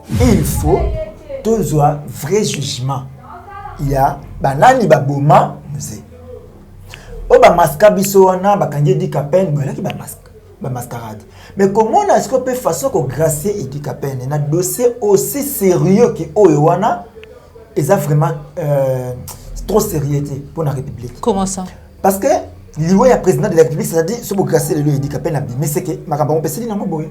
Et il faut tous un vrai jugement. Il y a banani baboma musée. Oba masca bisoana bakanje di kapen voilà qui ba masque ba mascarade. Mais comment est-ce qu'on peut façon que gracier et di kapen un dossier aussi sérieux que oyoana et ça vraiment trop sérieuxité pour la République. Comment ça? Parce que l'IWA est président de la République, c'est-à-dire ce que gracier le di kapen mais c'est que makamba on peut se dire na boye.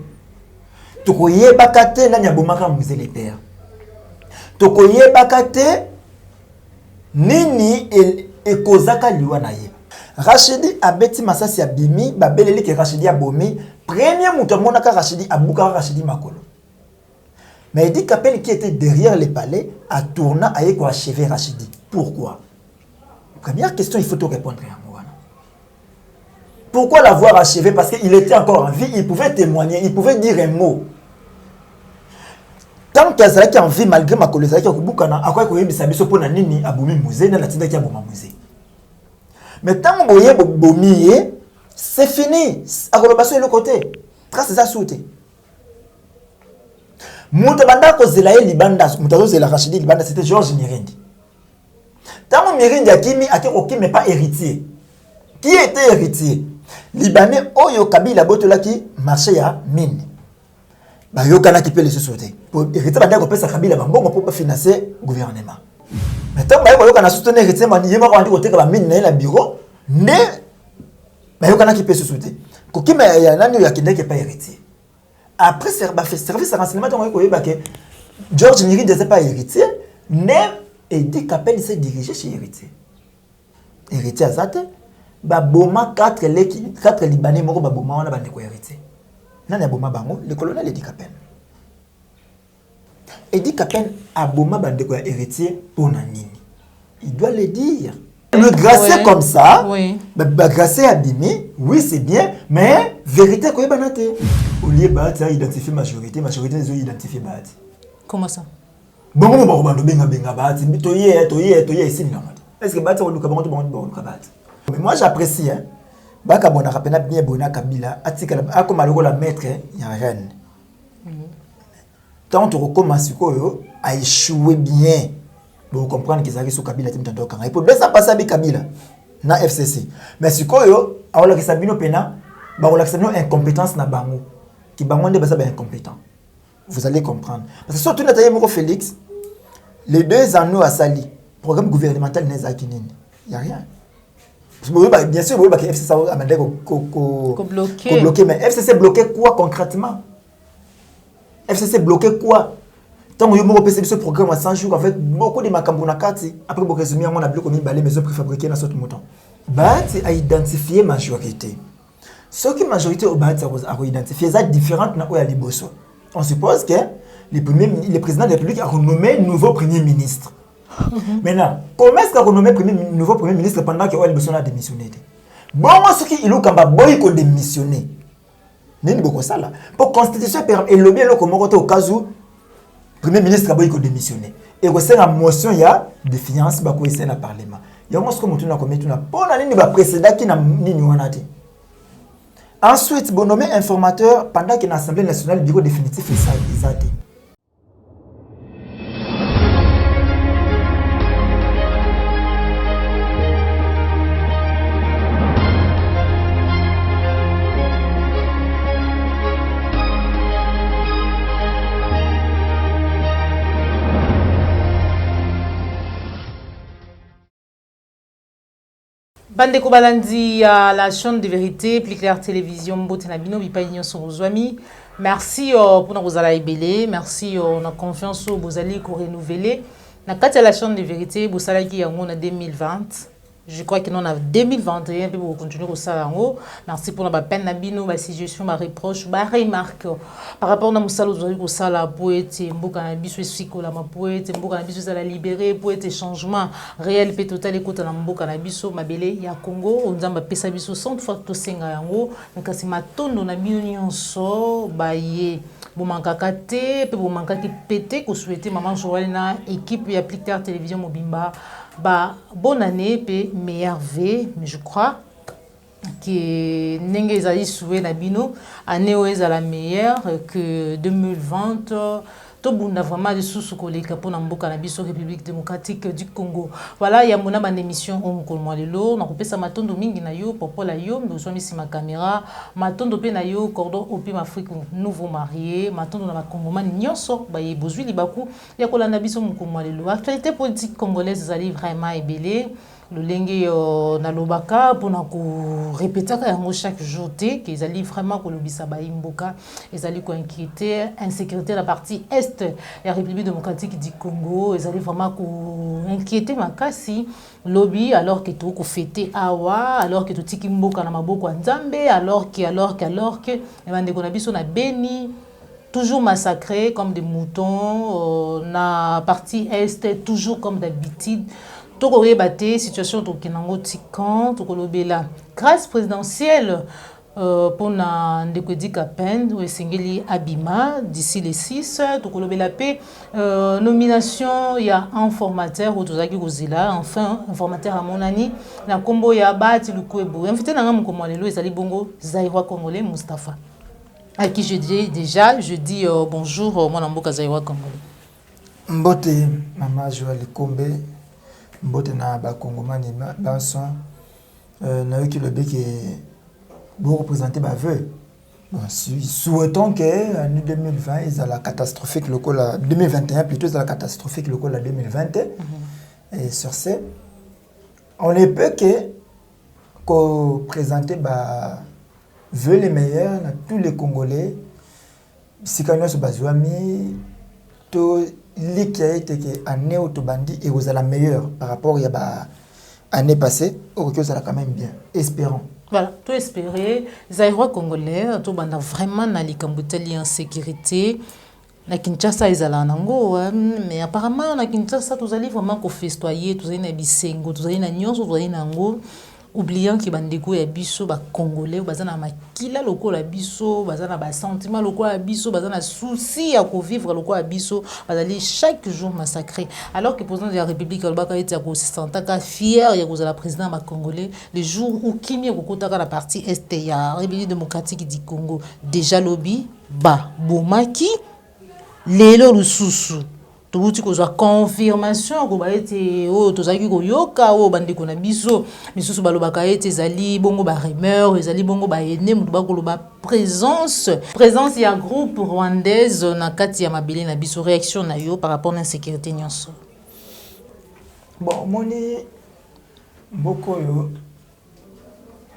Tokoye bakate na nyabomaka musée les pères. Tokoye bakate nini et kozaka liwa na ye. Rachidi abeti masasi ya bimi babeleli ke Rachidi abomi premier muto monaka Rachidi abuka Rachidi makolo. Mais il dit qu'appel qui était derrière les palais a tourné à y achever Rachidi. Pourquoi? Première question, il faut tout répondre à moi. Pourquoi l'avoir achevé? Parce qu'il était encore en vie, il pouvait témoigner, il pouvait dire un mot. Tant qu'il y a en vie, malgré ma collègue, il y a un quoi que je suis pour nini aboumi musée, dans la tête qui a boumi musée. Mais tant que vous avez boumi, c'est fini. À relation de l'autre côté, trace ça sauté. Moutabanda ko zelaye libanda, mutazo zela Rachidi libanda, c'était Georges Mirindi. Tant que Mirindi a kimi a qui mais pas héritier. Qui était héritier? Libanais Oyo Kabila Botola qui marchait à mine. Bah yo kana qui peut les sauter. Pour hériter banda ko pesa Kabila bambongo pour financer gouvernement. Mais tant que yo kana soutenir héritier mani yema ko andi ko teka ba mine na bureau, ne bah yo kana qui peut se sauter. Ko qui mais ya nani ya kinde qui pas héritier. Après service de renseignement, Georges Mirindi n'était pas héritier, mais il dit qu'appelle s'est dirigé chez héritier. Héritier à Zate, Boma 4 Libanais morts, Boma on a bandé quoi héritier. Non, Boma Bango, le colonel dit qu'appelle. Il dit qu'appelle à Boma bandé quoi héritier pour Nanini. Il doit le dire. Le gracier comme ça, oui. Gracier abîmé, oui c'est bien, mais vérité quoi banate. Au lieu de identifier majorité les ont identifié Bahati. Comment ça? Bon benga Bahati, toye ici non. Est-ce que Bahati on nous kabonto bon Bahati? Mais moi j'apprécie hein. Baka bona kapena bien bona Kabila, atika comme aloko la maître ya reine. Tant on recommence quoi a échoué bien. Vous comprenez qu'ils arrivent sur Kabila timtando kanga. Il peut bien ça passer avec Kabila na FCC. Mais si quoi yo, a la Sabino pena, ba on la Sabino incompétence na bango. Qui bango de basa incompétent. Vous allez comprendre. Parce que surtout Nathalie Moko Félix, les 2 anneaux à Sali, programme gouvernemental n'est akinine. Il y a rien. Bien sûr, vous que FCC a mandé bloqué, mais FCC bloqué quoi concrètement? FCC bloqué quoi? Tant que vous avez ce programme à 100 jours avec beaucoup de macambona kati, après vous résumez, on a bloqué comme une maison préfabriquée dans ce mouton. Bahati a identifié majorité. Ce qui majorité au Bahati a identifié, c'est différent de la Liboso. On suppose que le président de la République a renommé nouveau premier ministre. Maintenant, comment est-ce qu'il a renommé nouveau premier ministre pendant que Liboso a démissionné? Bon, moi, ce qui est là, boy qu'on démissionné. N'est-ce pas ça là? Pour constitution et le bien comme au cas où premier ministre a démissionné. Et c'est la motion il y a défiance ba ko essayer na parlement. Il y a moi ce que mutuna comme tuna pour na nini ba précédent qui na nini wana te. Ensuite, bon nommé informateur pendant que l'Assemblée nationale bureau définitif exact. Bande Kobalandi à la chaîne de vérité, plus claire télévision, Botenabino, Bipagnon sur vos amis. Merci pour nous aller belé, merci on a confiance au vous allez renouveler. Na kati la chaîne de vérité, vous savez qu'il y a en 2020. Je crois que nous en 2021 pour continuer au salon. Merci pour la peine nabino, ma suggestion, ma reproche, ma remarque par rapport à Moussalo au sala poète, mboka na biso siko la ma poète, mboka na biso la libérer poète changement réel pe total écoute na mboka na biso mabele ya Congo, on nzamba pesa biso 100 fois to senga yango, nakasi matondo na bino nyonso baye bomankaka te pe bomankaki pété ko souhaiter maman Joël na équipe ya Plicter télévision mobimba. Bah, bonne année et meilleur V, mais je crois que Nenge Zali Soué Nabino, année où est la meilleure que 2020, to bunda vraiment de sous koleka pour mboka na biso République démocratique du Congo. Voilà, il y a mon ban émission on kolmo lelo na kopesa matondo mingi na yo popola yo besoin misi ma caméra matondo pe na yo cordon opim Afrique nouveau marié matondo na ba congomani nyonso ba yebozwi libaku ya kolanda biso mokomwa lelo. Actualité politique congolaise zali vraiment ebelé. Le lengue na lobaka pour na ko répéter yango chaque jour qu'ils allaient vraiment ko lobisa ba imboka ils allaient ko inquiéter insécurité la partie est de la République démocratique du Congo ils allaient vraiment ko inquiéter makasi lobby alors que tout ko fêter awa alors que tout tiki mboka na maboko nzambe alors que et bande ko na biso na Beni toujours massacrés comme des moutons na partie est toujours comme d'habitude. Toko rebate situation to kinango tikan toko lobela grâce présidentielle pour na ndekodi kapen ou singeli abima d'ici les 6 toko lobela pe nomination ya informateur ou tozaki kozila enfin informateur à monani na kombo ya bati lukwebo invité na ngam ko lelo ezali bongo Zaïrois congolais Mustapha à qui je dis bonjour mon amboka Zaïrois congolais mbote mama Joël Kombe mbote na ba congomani banso na yo ki le bec bon représenter ba vœu souhaitons que en 2020 ils a la catastrophique local 2021 plutôt la catastrophique local 2020 et sur ce on ne peut que présenter ba vœu les meilleurs à tous les Congolais sikano so bazwami to les qui a été année autobandi et vous êtes la meilleure par rapport à l'année passée, au que ça va quand même bien. Espérons. Voilà, tout espérer. Zaïrois congolais, tout banda vraiment na likambuteli en sécurité. Na Kinshasa ils allaient en Ango, mais apparemment na Kinshasa tous allez vraiment qu'on festoyer, tous allez na bisengo, tous allez na nyonso, tous allez na Ango. Oubliant que bandeko ya biso ba congolais bazana makila lokola biso bazana ba sentiment lokola biso bazana souci ya ko vivre lokola biso bazali chaque jour massacré alors que président de la République Albaka était ko se sentaka fier ya kozala président ba congolais le jour où kimi ko kotaka la partie est ya République démocratique du Congo déjà lobby ba bomaki lelo lususu tubuti kozwa confirmation ko ba ete o tozaki ko yoka o bandeko na biso misusu balobaka ete ezali bongo ba rumeur ezali bongo ba ene mutu bakoloba présence ya groupe rwandaise na kati ya mabele na biso réaction na yo par rapport à l'insécurité nyonso. Bon moni mboko yo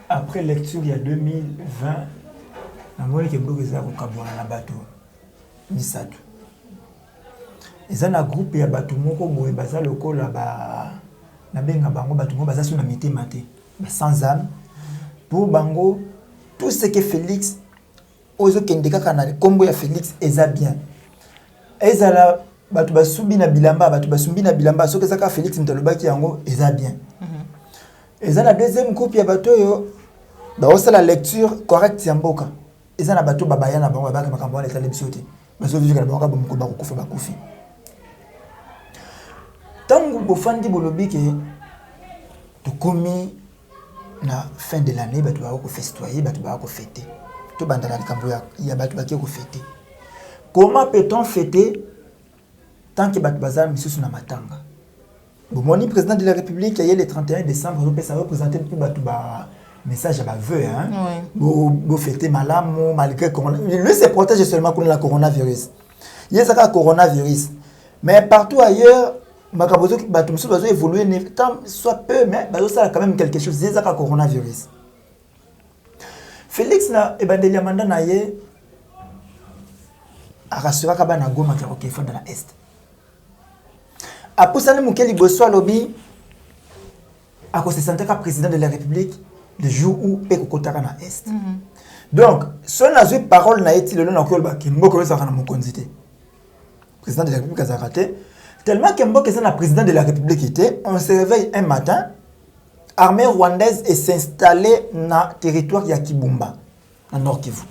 après lecture il y a 2020 na moni ke mboko za ko kabwana na bato misatu. Ils ont un groupe ya bato moko boye baza lokola ba na benga bango bato moko baza sur na mité maté sans âme pour bango tout ce que Félix ozo kendeka kana kombo ya Félix eza bien ezala bato basumbi na bilamba soki ezaka Félix ntolobaki yango eza bien eza la deuxième groupe ya bato yo ba osala lecture correcte ya mboka eza na bato babaya na bango baka makambo na tala bisote baso vivre na bango ka bomko bakufi tangu bofandi bolobi ke to komi na fin de l'année batu ba ko festoyer batu ba ko fêter to banda na likambo ya batu ba ko fêter comment peut-on fêter tant que batu bazar misusu na matanga bomoni président de la République il le 31 décembre on peut ça représenter plus batu ba message à ba vœu hein bo fêter malamu malgré corona lui se protège seulement contre la coronavirus il y a ça coronavirus mais partout ailleurs makabozo bato musu bazo évoluer tant soit peu mais bazo ça quand même quelque chose c'est ça coronavirus. Félix na ebandeli amanda na ye arasura ka bana goma ka OK fond dans la est apusani mukeli boso lobby ako se sentait comme président de la République le jour où pe kokotaka na est donc son azui parole na eti le nom ko ba ki mboko za kana mokonzité président de la République a raté tellement que Mboka est le président de la République était, on se réveille un matin, armée rwandaise est s'installée dans le territoire de Kibumba, dans Nord Kivu.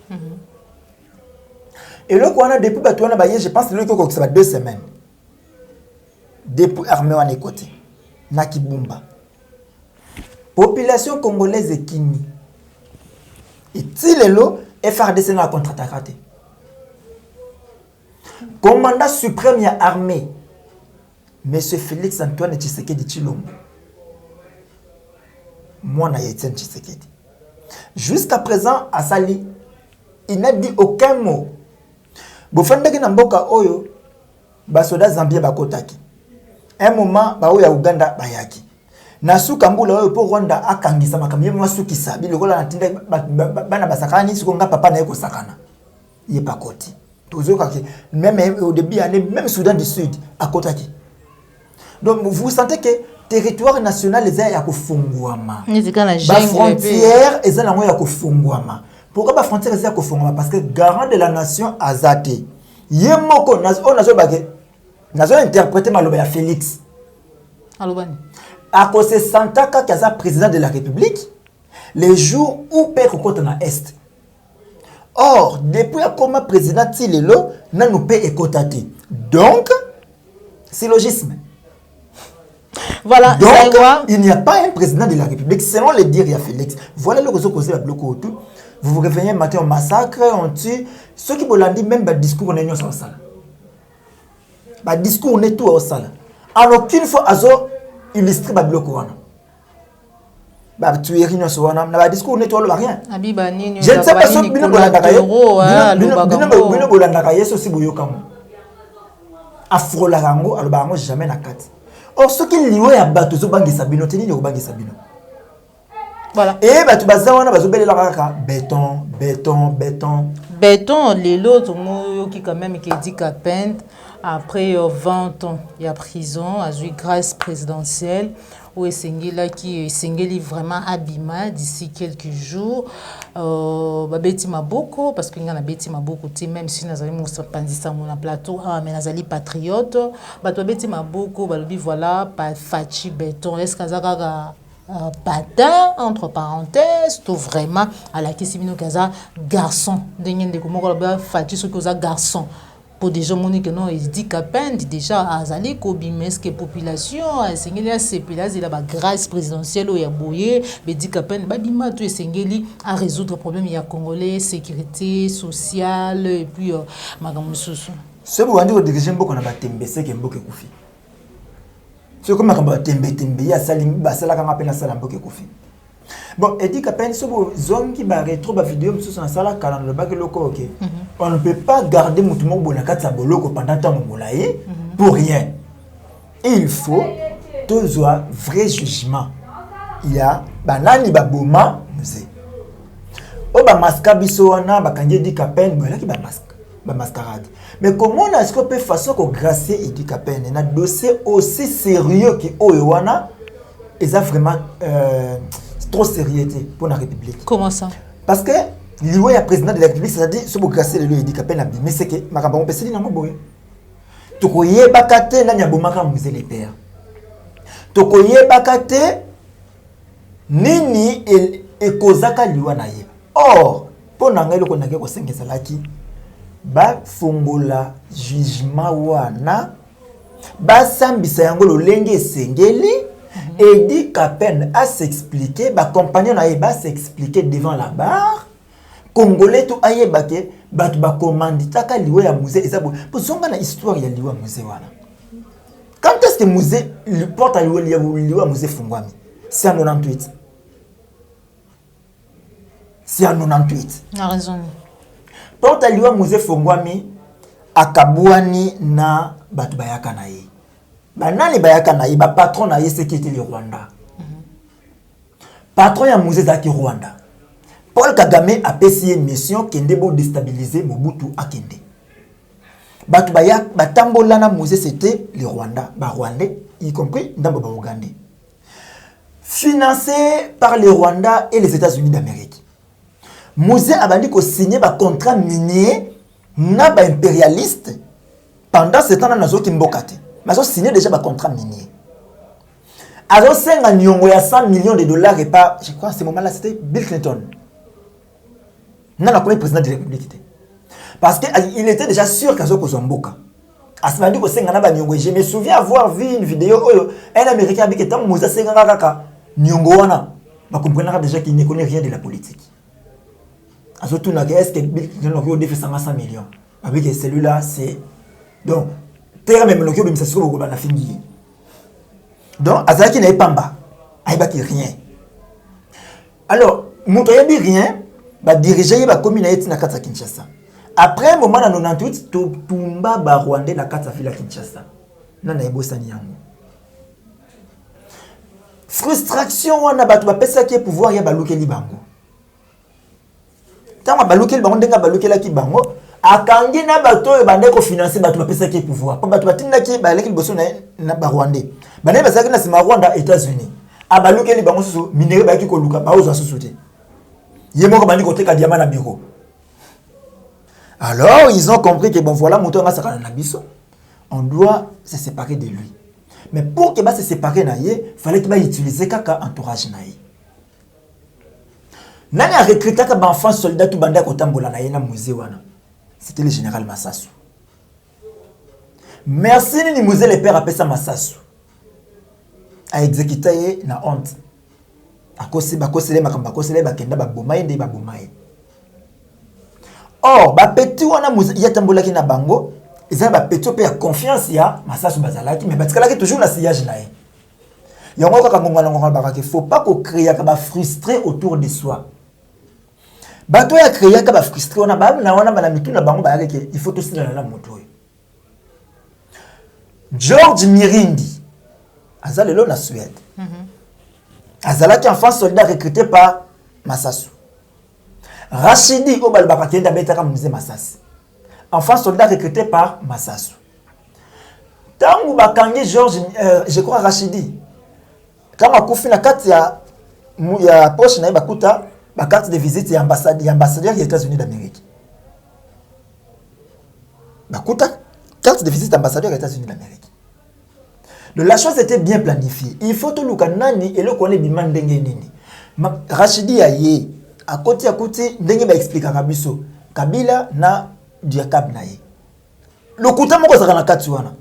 Et là, on a depuis je pense que ça va 2 semaines. Depuis l'armée on est côté, dans Kibumba. Population congolaise est Kini. Et si le lot, FRDC n'a contre-attaqué. commandant suprême ya armée monsieur Félix Antoine Tshisekedi Tshilombo moi na Etienne Tshisekedi jusqu'à présent Asali il n'a dit aucun mot bofandaki na mboka oyo basoda zambien bakotaki un moment ba oya Uganda bayaki na suka mbula oyo po Rwanda akangisa makamye masukisa bilokola na tinda bana basakani siko nga papa na yeko sakana il est pas côté même au début même Soudan du Sud à kotaki donc vous sentez que territoire national les a ya kufungwama ba frontière eza na ya kufungwama pourquoi ba frontière eza ya kufungwama parce que garant de la nation azate yemoko nazo bage nazo interpréter maloba ya Félix alobani à cause de Santaka qui est président de la République les jours où père kokota na est. Or depuis comme président Tilelo na nous paie ekotati donc c'est logisme. Voilà, donc il n'y a pas un président de la République selon les dires de Félix. Voilà le réseau causé la bloc autour. Vous vous réveillez matin au massacre, on tue ceux qui vous dit même discours on est sur ça. Ba discours on est tout au sala. Alors qu'une fois azo illustré ba bloc wana. Ba tuer réunion sur wana na ba discours on est tout rien. Abiba nini. Je ne sais pas si bino bolanda kaye. Bino bolanda kaye so si boyoka mo. Afrola rango aloba ngo jamais na kati. Or ce qui lié à bateau zo bangisa bino teni ko bangisa bino. Voilà. Et bato bazawana bazobelela kaka béton. Béton les lots mo qui quand même qui dit qu'à peine après 20 ans il y a prison à jouer grâce présidentielle où Esengela qui Esengeli vraiment abîma d'ici quelques jours babeti maboko parce que ngana beti maboko ti même si nazali musa pandisa mon plateau mais nazali patriote bato babeti maboko balobi voilà pas fachi béton est-ce kazaka patin entre parenthèses tout vraiment à la kisibino kaza garçon ndenge komoko ba fachi ce que za garçon pour des gens monique non il dit qu'à peine déjà azali ko bimeske population esengeli a sepela zela ba grâce présidentielle ou ya boye be dit qu'à peine ba bima to esengeli à résoudre problème ya congolais sécurité sociale et puis makambo susu ce bo andi ko diriger mboko na batembe seke mboke kufi c'est comme makambo batembe ya salim ba sala kanga pena sala mboke kufi. Bon, et dit qu'à peine ce zone qui va rétro ba vidéo sur la salle quand le bac loco OK. On ne peut pas garder mutumo bolaka sa boloko pendant tant molaye pour rien. Il faut deux vrai jugement. Il y a banani baboma musée. O ba maska biso wana ba kanje dit qu'à peine bolaki ba masque, ba mascarade. Mais comment est-ce qu'on peut façon ko gracier et dit qu'à peine un dossier aussi sérieux que oyowana et ça vraiment trop sérieuxité pour la République. Comment ça? Parce que l'Ivoire est président de la République, c'est-à-dire ce que grâce à lui il dit qu'appelle la mais c'est que Marabon Pesseli n'a pas boy. Tokoye bakate na nyabomaka musée les pères. Tokoye bakate nini et kozaka liwa na ye. Or, pour nangelo konake ko sengesa laki ba fongola jugement wana ba sambisa yango lolenge sengeli. Et dit qu'à peine à s'expliquer, bah compagnon a s'expliquer devant la barre. Congolais tout aïe baké, bah tu vas commander ta liwe à musée et ça pour son gars histoire ya liwe à musée voilà. Quand est-ce que musée le porte à liwe à musée Fungwami? C'est en 98. C'est en 98. A raison. Porte à liwe à musée Fungwami à Kabouani na batu bayaka na ye. Banani bayaka na iba patron na yese qui était le Rwanda. Patron ya musée zaki Rwanda. Paul Kagame a payé une mission qui ndebo déstabiliser Mobutu akende. Batu bayak batambola na musée c'était le Rwanda, ba Rwandais y compris ndambo ba Ougandais. Financé par le Rwanda et les États-Unis d'Amérique. Musée a bandi ko signé ba contrat minier na ba impérialiste pendant ce temps na nazo kimbokate. Mais ils ont signé déjà un contrat minier. Ils ont signé un 100 millions de dollars et pas, je crois à ce moment-là, c'était Bill Clinton. Non, le premier président de la République. Parce qu'il était déjà sûr qu'ils ont posé un boca. À ce moment-là, je me souviens avoir vu une vidéo où un Américain a dit que tant que Moussa Sengaraka, Nyongoana, on comprendra déjà qu'il ne connaît rien de la politique. À ce tour, est-ce que Bill Clinton a fait 100 millions? Avec celui-là, c'est Donc terre même le kyo ça se ko na fingi. Donc azaki na epamba. Aibaki rien. Alors moto yebi rien ba diriger ba commune eti na kata Kinshasa. Après un moment na 98 to tumba ba Rwanda na kata fila Kinshasa. Na ebosani yango. Frustration wana batu ba pesa ki pouvoir ya balukeli bango. Tama balukeli bango ndenga balukela ki bango akangi na bato e bande ko financer batu ba pesa ki pouvoir. Pa batu batinda ki baleki liboso na ba Rwanda. Bane bazaki na sima Rwanda États-Unis. Abalukeli bango susu minere ba ki ko luka ba ozo susu te. Yemo ko bandi ko teka diamant na bureau. Alors ils ont compris que bon voilà moto nga sakana na biso. On doit se séparer de lui. Mais pour que se séparer na ye, fallait qu'il utiliser kaka entourage na ye. Nani a recruté ka ba enfant soldat tout banda ko tambola na ye na musée wana. C'était le général Massasu. Merci ni musée le père apesa Massasu. A exécuté na honte. Akosi bakosele makamba kosele bakenda ba bomaye nde ba bomaye. Or ba petit wana musée ya tambola ki na bango. Ils ont petit peu de confiance ya Massasu bazalaki mais batikala toujours na sillage na ye. Yango ka ngongana ngongana ba faut pas ko créer ka ba frustré autour de soi. Bato ya créer ka ba frustré on a ba na wana bana mitu na bango ba yake il faut tout cela na moto. George Mirindi azalelo na Suède. Azalaki enfant soldat recruté par Massasu. Rachidi Obalbaka kenda betaka musée Massasi. Enfant soldat recruté par Massasu. Tangu bakangi George, je crois Rachidi. Quand on a na carte ya poche na bakuta, ba carte de visite ya ambassadeur des États-Unis d'Amérique. Bakuta carte de visite ambassadeur des États-Unis d'Amérique. La chose était bien planifiée. Il faut tout le nani et le connaît biman ndenge nini. Rachidi aye à côté ndenge ba expliquer kabiso. Kabila na diakab na ye. Le kuta moko zaka na kati wana.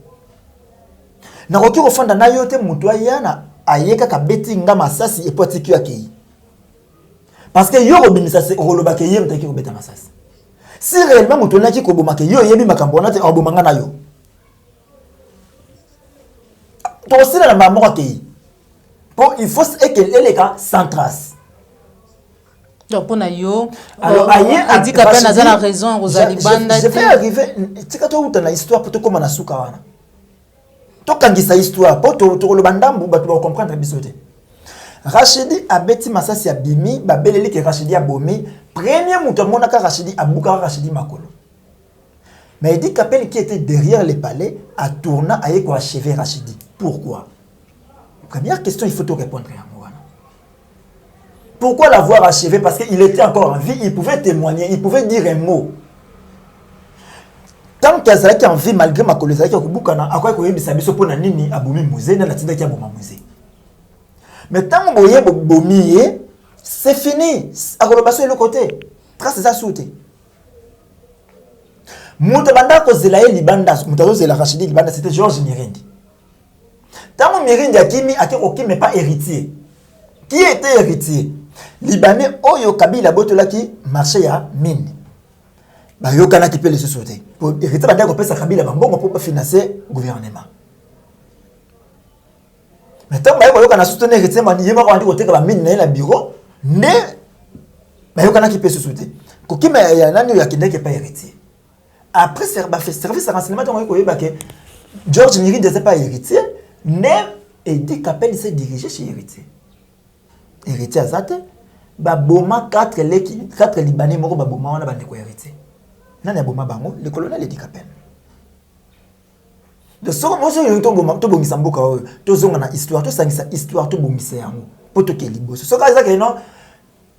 Na koki kofanda na yote mutu ayana ayeka ka beti nga Masasi e potiki akei. Parce que yo robinisa se roloba ke yem taki ko beta Masasi. Si réellement mutu na ki ko bomaka yo yebi makambo na te obomanga na yo. To sila na maman akei. Bon, il faut qu'elle ait les cas sans trace. Donc, pour Nayo, alors, a dit qu'après, on a la raison, Rosalie Banda. Je vais arriver, tu sais, tu as une histoire pour te comme on a souka. Tu as une histoire pour te le bandam, tu vas comprendre l'épisode. Rachidi a bêti Masasi a bimi, babeleli que Rachidi a bomi. Premier mouton, mon aka Rachidi a bouka Rachidi Makolo. Mais il dit qu'appelle qui était derrière le palais a tourné à y achever Rachidi. Pourquoi? Première question, il faut te répondre à moi. Pourquoi l'avoir achevé? Parce qu'il était encore en vie, il pouvait témoigner, il pouvait dire un mot. Tant qu'il y a en vie, malgré ma collègue, il y a un quoi il y a un pour nini aboumi musée, na latina qui a bouma musée. Mais tant que vous avez boumi, c'est fini. À Golobasson est le côté. Trace ça sauté. Moutabanda ko zelaye libanda, moutazo zela Rachidi libanda, c'était George Mirindi. Tant que Mirindi a kimi, mais pas héritier. Qui était héritier? Libanais Oyo Kabila Botola qui marchait à mine. Bah yo kana qui peut les sauter. Pour hériter banda ko pesa Kabila bango pour financer gouvernement. Mais tant bah yo kana soutenir héritier mani yema ko andi ko teka ba mine na bureau ne bah yo kana qui peut se sauter. Ko ki mais ya nani ya kinde qui pas héritier. Après service renseignement donc ko yeba que George Miri n'était pas héritier, mais il dit qu'appelle s'est dirigé chez héritier. Héritier azate ba boma 4 libanais moko ba boma wana ba ndeko héritier nani boma bango le colonel dit kapel de so mo so to boma to bomisa mboka to zonga na histoire to sangisa histoire to bomisa yango poto ke liboso so ka ezaka non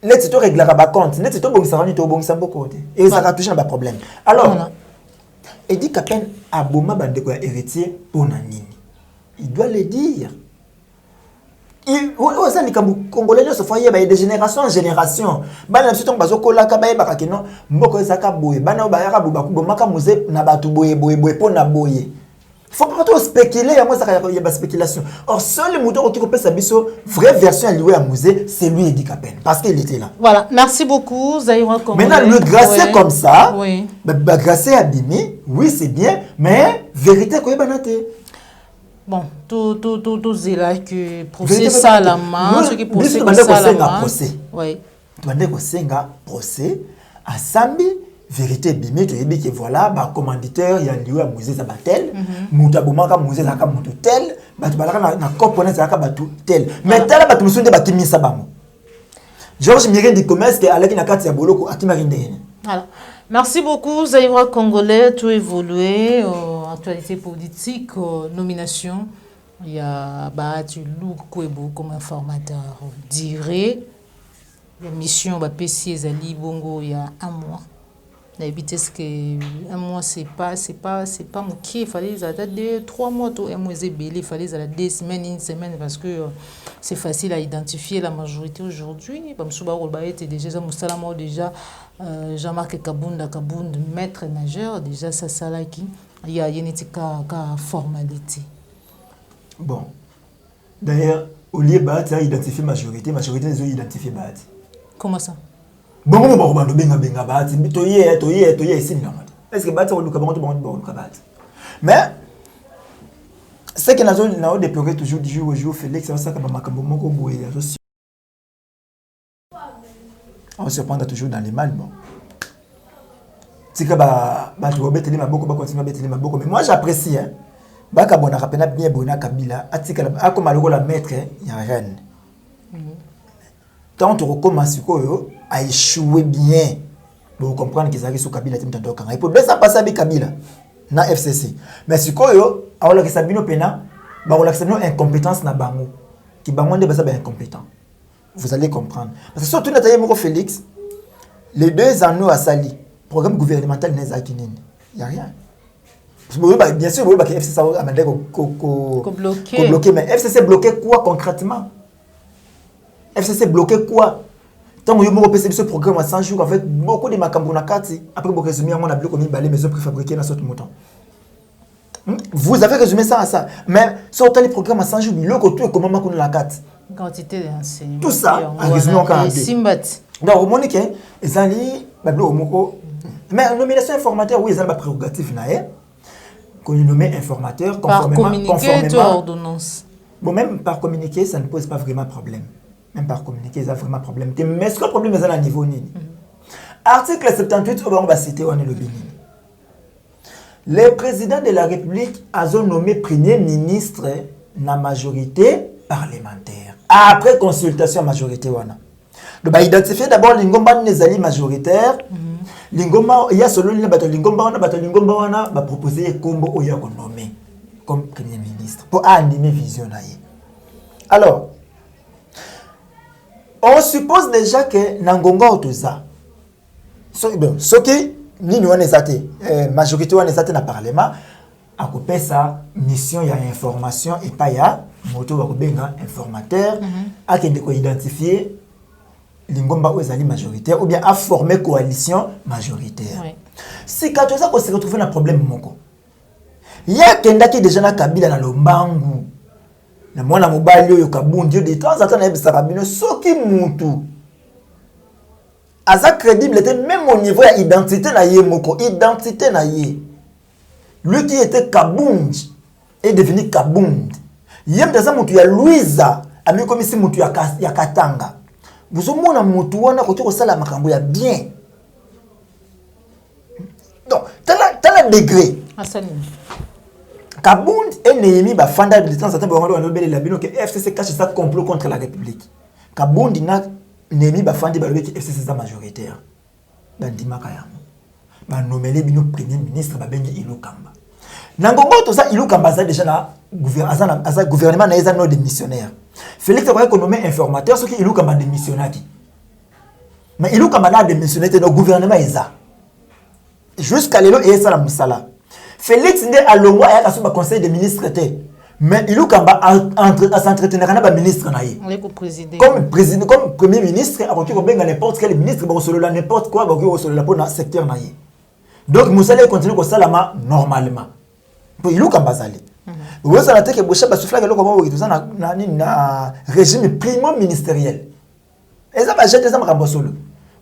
net to régler ba compte net to bomisa rani to bomisa mboka te et ça va toucher ba problème alors il dit kapel a boma ba ndeko héritier pour nini il doit le dire. Congolais se foyer de génération en génération. Bana biso tong bazo kola ka baye bakake non mboko ezaka boye bana ba yaka buba kubo maka muze na batu boye po na boye. faut pas trop spéculer, il y a spéculation. Or, seul le mouton qui peut sa vraie version allouée à musée, c'est lui Eddie Capen, parce qu'il était là. Voilà, merci beaucoup, Zaïwa Congolais. Maintenant, le gracier comme ça, oui. Gracier abîmé, oui, c'est bien, mais vérité, quoi, bon, tout c'est là que procès ça la main, ce qui procès ça la main. Oui. Tu vas procès à Sambi. Vérité bimé, tu dis que voilà, bah commanditaire, il y a lieu à musée Zabatel, Moutabomaka musée Zaka Moutou-tel, bah tu vas na component Zaka Batou tel. Mais tel, bah tu me souviens de Bakimi Sabamo. Georges Mirin du commerce qui est allé dans la carte de Boloko, Akimarindé. Voilà. Merci beaucoup, Zaïwa Congolais, tout évolué, actualité politique, nomination. Il y a Bahati Louk Kwebo comme informateur direct. Il y a mission, bah PC Zali Bongo, il y a un mois. D'habitude, que un mois, c'est pas mon qui. Il fallait attendre 3 mois, un mois, il fallait attendre 2 semaines, 1 semaine, parce que c'est facile à identifier la majorité aujourd'hui. Comme Souba était déjà, Jean-Marc Kabound, maître nageur, déjà, ça là qui. Il y a une formalité. Bon. D'ailleurs, au lieu de identifier majorité les ont identifié Bahati. Comment ça? Bon, benga Bahati, toye ici non. Est-ce que Bahati on bon mais ce que nous avons déploré toujours du jour au jour Félix ça que makambo moko boye on se prend toujours dans les mal bon. Tika ba tu obeteli maboko ba continuer obeteli maboko mais moi j'apprécie hein. Baka bona rapena bien bona Kabila atika akoma lokola maître ya reine. Tant tu recommences à échouer bien. Vous comprenez que Zaki sous Kabila Tim Tandoka. Il peut ça passer avec Kabila na FCC. Mais si quoi yo, alors que Sabino Pena, bah on l'accepte incompétence na bango. Qui bango de basa incompétent. Vous allez comprendre. Parce que surtout Nathalie Moko Félix, les 2 anneaux à Sali, programme gouvernemental n'est pas qu'il y a rien. Bien sûr, vous voyez que FCC a demandé qu'on bloqué, mais FCC bloqué quoi concrètement? FCC bloqué quoi? Tant que vous avez ce programme à 100 jours avec beaucoup de Makambonakati, après vous résumez, on a bloqué les maisons préfabriquées dans ce mouton. Vous avez résumé ça à ça. Mais sortez les programmes à 100 jours, le côté comment on a la carte. Quantité d'enseignements. Tout ça, en résumé, on a Simbat. Donc, au moment où ils ont mais nomination informateur, oui, ils ont la prérogative. Qu'on est nommé informateur par communiqué ou ordonnance. Bon, même par communiqué, ça ne pose pas vraiment problème. Même par communiquer, il y a vraiment problème. Mais ce que le problème est à niveau ni. Article 78, on va citer, on est le Bénin. Le président de la République a nommé premier ministre la majorité parlementaire. Après consultation majorité, on a identifié d'abord l'ingomba nezali majoritaire. L'ingomba, il y a solo l'ingomba, on a proposé combo oya qu'on nommé comme premier ministre pour animer vision. Alors, on suppose déjà que Nangonga Otoza, ce qui ni majorité on est na parlement, a coupé sa mission il y a information et pas ya moto wa benga informateur a qui identifier l'ingomba ozali majoritaire ou bien a formé coalition majoritaire. Oui. Si Katoza ko se retrouver dans problème moko. Ya kenda ki déjà na Kabila na lombangu. Na mwana mobali oyo Kabundi de temps en temps na ebisaka bino soki mutu aza crédible était même au niveau de l'identité na ye moko identité na ye lui qui était Kabundi est devenu Kabundi yem daza mutu ya Louisa ami comme si mutu ya Katanga vous omona mutu wana ko to sala makambo ya bien donc tala degré Kabound est Néhémie Bafanda de temps en temps on a dit que FCC cache ça complot contre la République. Kabound n'a Néhémie Bafanda balobé que FCC est majoritaire. Dans Dimakayam. Ba nommé bino premier ministre ba bengi Ilokamba. Nangongo to ça Ilokamba ça déjà na gouvernement na ezano démissionnaire. Félix a nommé informateur ce qui Ilokamba démissionnaire. Mais Ilokamba na démissionné dans gouvernement eza. Jusqu'à l'élo et ça la musala. Félix Ndé a l'ongwa à son conseil des ministres. Mais il a s'entretenir avec le ministre. Comme président, comme premier ministre, à n'importe quel ministre, n'importe quoi, pour le secteur. Donc, Moussa continue comme ça normalement. pour iluka bazali vous ça la tête que bocha basufla que comment vous ça na régime primo ministériel et ça va jeter ça makambo solo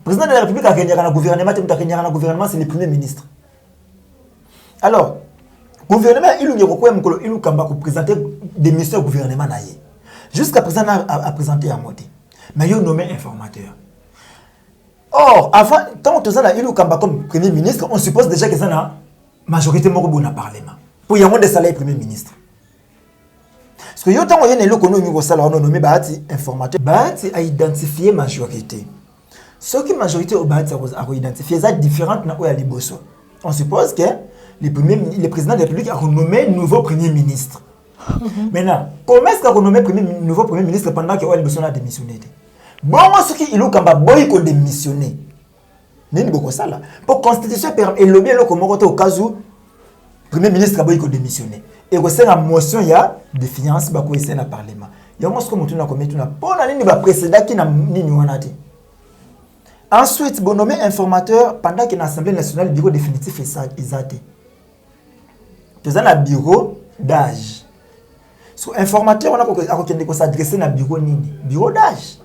président de la république a gagné dans gouvernement c'est le premier ministre alors gouvernement il kamba présenter des missions au gouvernement naie jusqu'à présent a présenté à monter mais il nommé informateur. Or avant tant que ça là il kamba comme premier ministre on suppose déjà que ça na majorité moko bon na parlement pour y avoir des salaires premier ministre parce que yo tant on y a l'économie au salaire on nommé bahati informateur bahati a identifier majorité ce qui majorité au bahati a identifier ça différente na o ya liboso on suppose que le président de la République a renommé nouveau premier ministre. Maintenant, comment est-ce qu'il a renommé nouveau premier ministre pendant que Oel a démissionné? Bon, moi, ce qui est là, il a démissionné. Pour la constitution, et le bien comme au cas où le premier ministre a démissionné. Et c'est la motion de défiance dans le Parlement. Il y a un ce que nous avons commis, précédent qui n'a pas. Ensuite, bon nommé informateur pendant que l'Assemblée nationale, le bureau définitif est exalté. Nous avons un bureau d'âge. So, informateur, on a s'adresser à bureau nini? Bureau d'âge.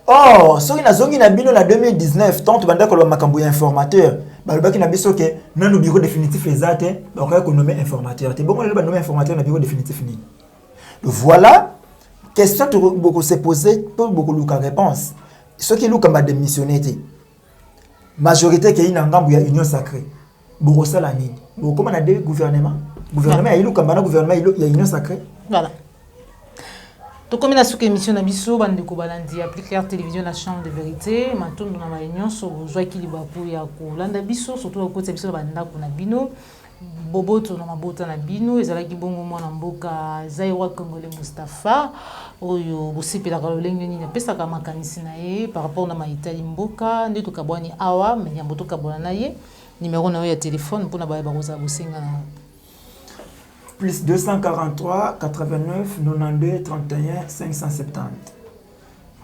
Or, ce qui a zongi na bino na 2019, tant que le makambo informateur, le baki na biso que non bureau définitif exact, on va nommer informateur. C'est bon on va nommer informateur na bureau définitif nini. Voilà, question que beaucoup se poser pour beaucoup de réponse. Ce qui est comme démissionné, majorité qui est dans la union sacrée. Beaucoup ça la nini. Beaucoup on a des gouvernements. Gouvernement il est comme un gouvernement il y a union sacrée. Voilà. Donc comme la sous-émission na biso bande ko balandi appliquer télévision la chambre de vérité matondo na réunion so joie ki libapo ya ko landa biso surtout ko tsa biso banda ko na bino boboto na mabota na bino ezalaki bongo mwana mboka Zaïwa Congolais Mustafa oyo bosipela ka lolenge nini pesa ka makanisi na ye par rapport na maitali mboka nde to kabwani awa mais yambo to kabwana na ye numéro na ya téléphone pour na ba bakoza bosinga na plus 243 89 92 31 570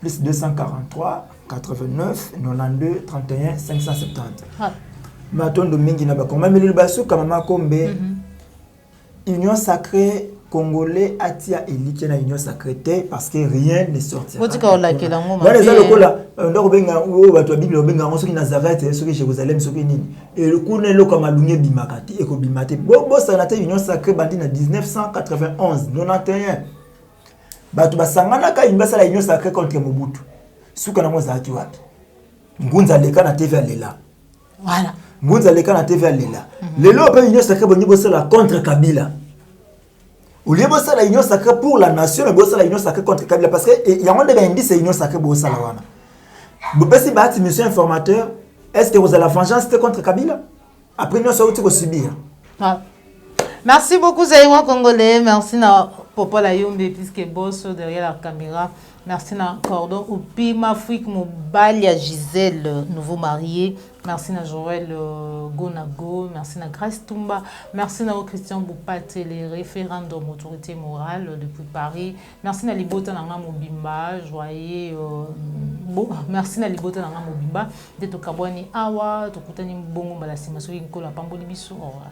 plus 243 89 92 31 570 matondo mingi na ba koma meli baso kama makombe union sacrée congolais atia élite na union sacrée parce que rien ne sortira. Botika olakela ngoma. Bana za lokola ndako benga o bato ya Bible benga ngo soki Nazareth soki Jérusalem soki nini. Et le coup ne loka malunye bimakati e ko bimate. Bo ça na te union sacrée bandi na 1991 91. Bato basangana ka imbasa la union sacrée contre Mobutu. Suka na moza ati wapi. Ngunza leka na TV alela. Voilà. Ngunza leka na TV alela. Lelo pe union sacrée bonyi bosala contre Kabila. Au lieu de la union sacrée pour la nation, il y a la union sacrée contre Kabila parce qu'il y a un indice de union sacrée pour la nation. Si vous avez mission informateur, est-ce que vous avez la vengeance contre Kabila? Après, nous sommes subir. Merci beaucoup, Zaïwa Congolais. Merci à Popo Layombe, puisque boss derrière la caméra. Merci à Cordon Oupi, Mafrik Mobalia Gisèle, nouveau marié. Merci à Joël Gonago. Merci à Grace Toumba. Merci à Christian Boupate, les référendums autorité morale depuis Paris. Merci à Libota Nanga Mobimba. Joyeux. Merci à Libota Nanga Mobimba. De Tokabwani Awa, Tokutani Bongo Balasima, Soki Nkola Pamboli Biso. Au revoir.